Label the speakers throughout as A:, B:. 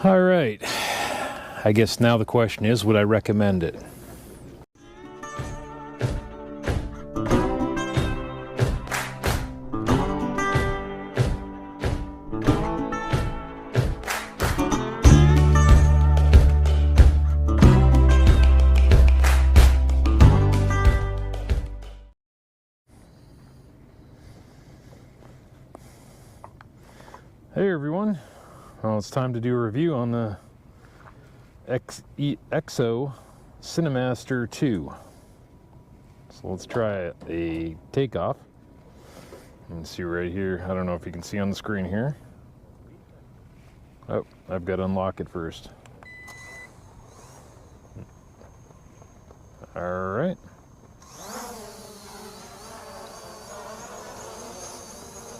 A: All right, I guess now the question is, would I recommend it? Hey everyone, well, it's time to do a review on the EXO Cinemaster 2. So let's try a takeoff. You can see right here, I don't know if you can see on the screen here. Oh, I've got to unlock it first. All right.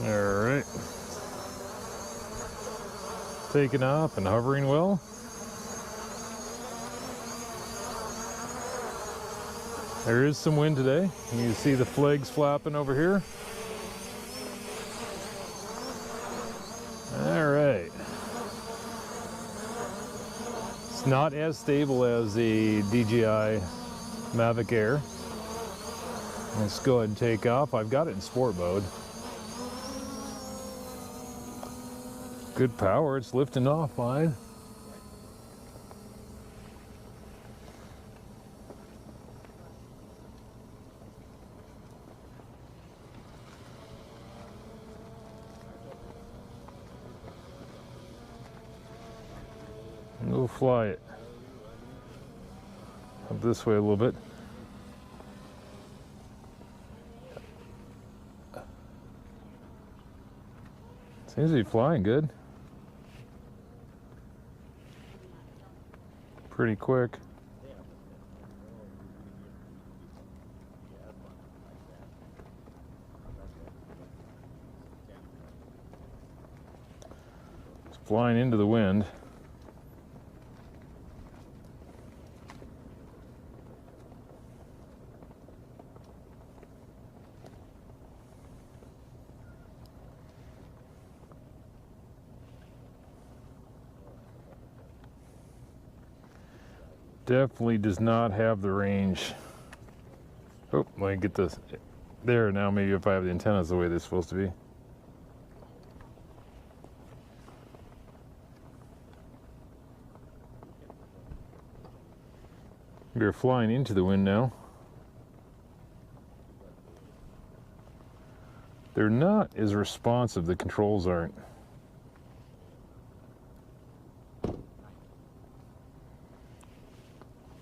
A: All right. Taking off and hovering well. There is some wind today. You can see the flags flapping over here. All right. It's not as stable as the Dji Mavic Air. Let's go ahead and take off. I've got it in sport mode. Good power, it's lifting off fine. We'll fly it up this way a little bit. Seems to be flying good. Pretty quick. It's flying into the wind. Definitely does not have the range. Oh, let me get this there now. Maybe if I have the antennas the way they're supposed to be. We're flying into the wind now. They're not as responsive, the controls aren't.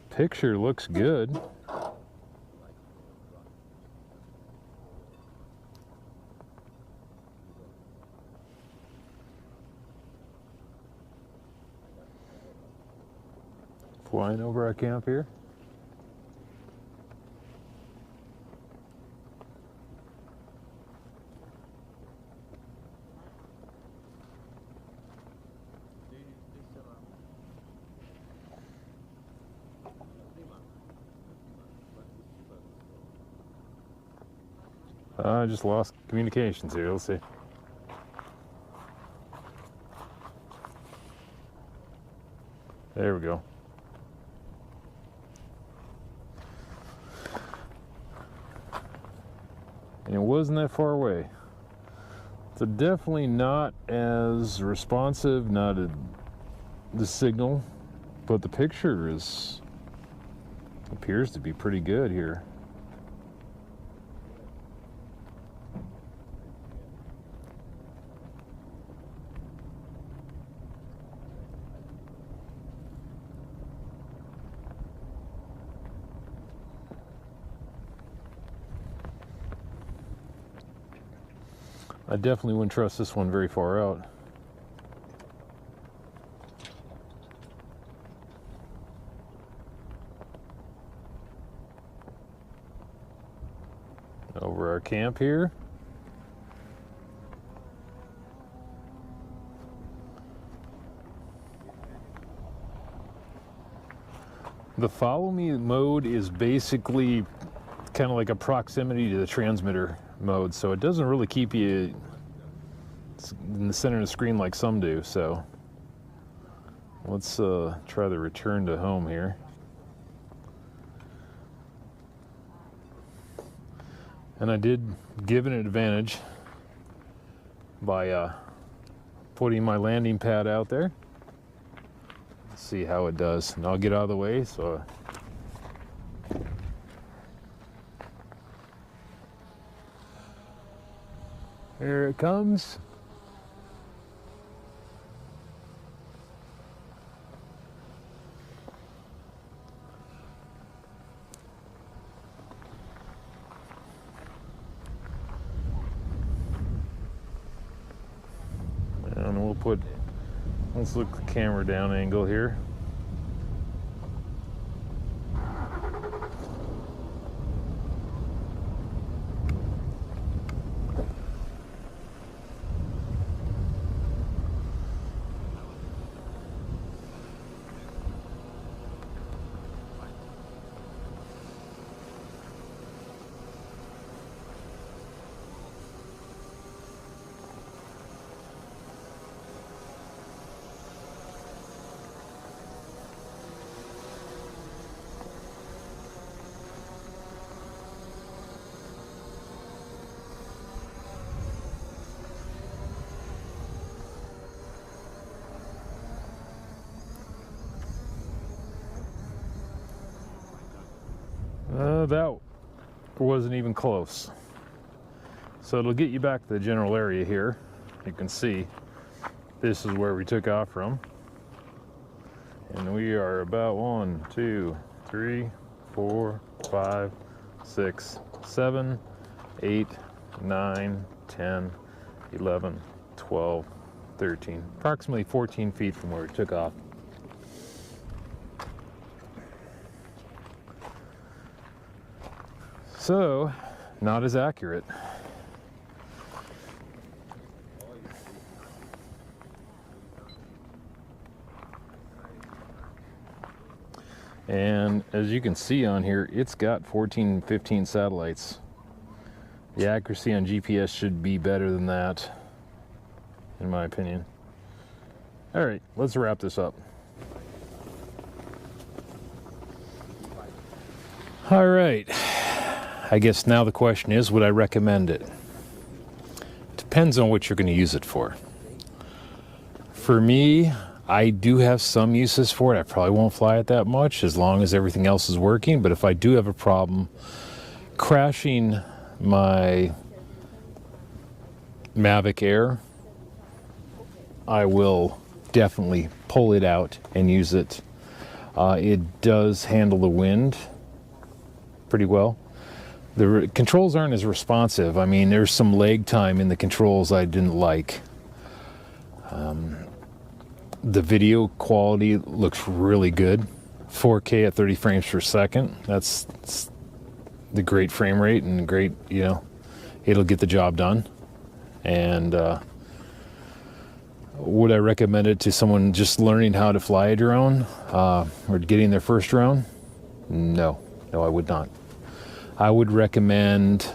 A: Picture looks good. Flying over our camp here. I just lost communications here. Let's see. There we go. And it wasn't that far away. So definitely not as responsive, the signal, but the picture appears to be pretty good here. I definitely wouldn't trust this one very far out. Over our camp here. The follow me mode is basically kind of like a proximity to the transmitter mode, so it doesn't really keep you in the center of the screen like some do. So let's try the return to home here. And I did give it an advantage by putting my landing pad out there. Let's see how it does. And I'll get out of the way. So here it comes. And we'll put, let's look the camera down angle here. That wasn't even close. So it'll get you back to the general area here. You can see this is where we took off from. And we are about 1, 2, 3, 4, 5, 6, 7, 8, 9, 10, 11, 12, 13. Approximately 14 feet from where we took off. So, not as accurate. And as you can see on here, it's got 14, 15 satellites. The accuracy on GPS should be better than that, in my opinion. All right, let's wrap this up. All right. I guess now the question is, would I recommend it? Depends on what you're going to use it for. For me, I do have some uses for it. I probably won't fly it that much as long as everything else is working. But if I do have a problem crashing my Mavic Air, I will definitely pull it out and use it. It does handle the wind pretty well. The controls aren't as responsive. I mean, there's some lag time in the controls I didn't like. The video quality looks really good. 4K at 30 frames per second. That's the great frame rate and great, you know, it'll get the job done. And would I recommend it to someone just learning how to fly a drone or getting their first drone? No, I would not. I would recommend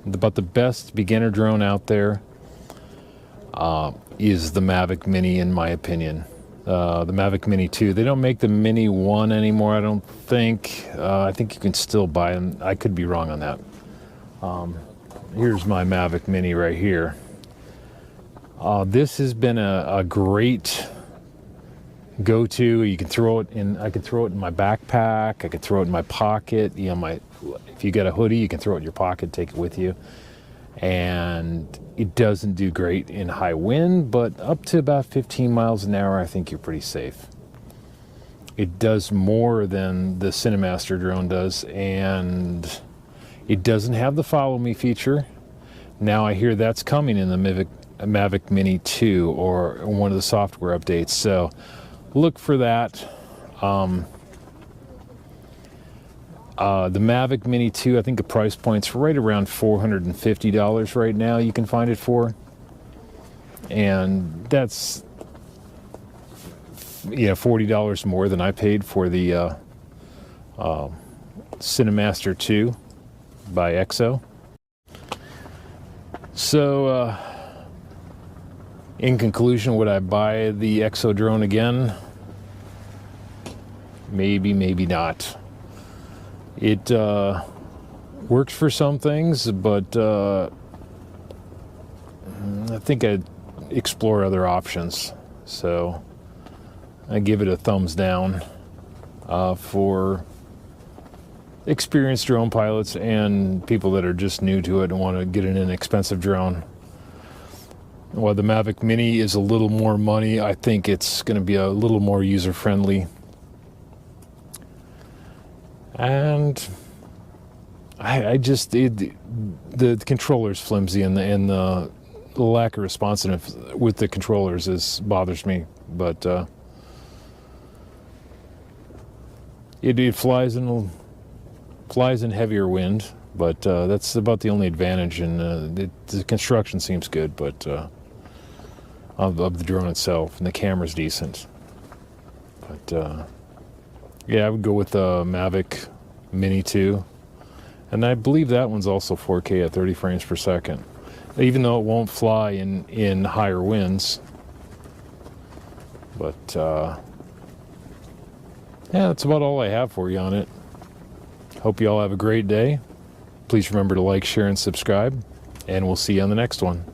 A: about the best beginner drone out there is the Mavic Mini, in my opinion. The Mavic Mini 2. They don't make the Mini 1 anymore, I don't think. I think you can still buy them. I could be wrong on that. Here's my Mavic Mini right here. This has been a great go-to. You can throw it in. I could throw it in my backpack. I could throw it in my pocket. You know, if you got a hoodie, you can throw it in your pocket, take it with you. And it doesn't do great in high wind, but up to about 15 miles an hour, I think you're pretty safe. It does more than the Cinemaster drone does, and it doesn't have the follow me feature. Now I hear that's coming in the Mavic Mini 2 or one of the software updates, so look for that. The Mavic Mini 2, I think the price point's right around $450 right now you can find it for. And that's, yeah, $40 more than I paid for the Cinemaster 2 by EXO. So, in conclusion, would I buy the EXO drone again? maybe, maybe not. It works for some things, but I think I'd explore other options. So I give it a thumbs down for experienced drone pilots and people that are just new to it and want to get an inexpensive drone. While the Mavic Mini is a little more money, I think it's going to be a little more user-friendly. And the controller's flimsy, and the lack of responsiveness with the controllers bothers me. But it flies in heavier wind, but that's about the only advantage. And the construction seems good, but of the drone itself, and the camera's decent. But yeah, I would go with the Mavic Mini 2. And I believe that one's also 4K at 30 frames per second. Even though it won't fly in higher winds. But, yeah, that's about all I have for you on it. Hope you all have a great day. Please remember to like, share, and subscribe. And we'll see you on the next one.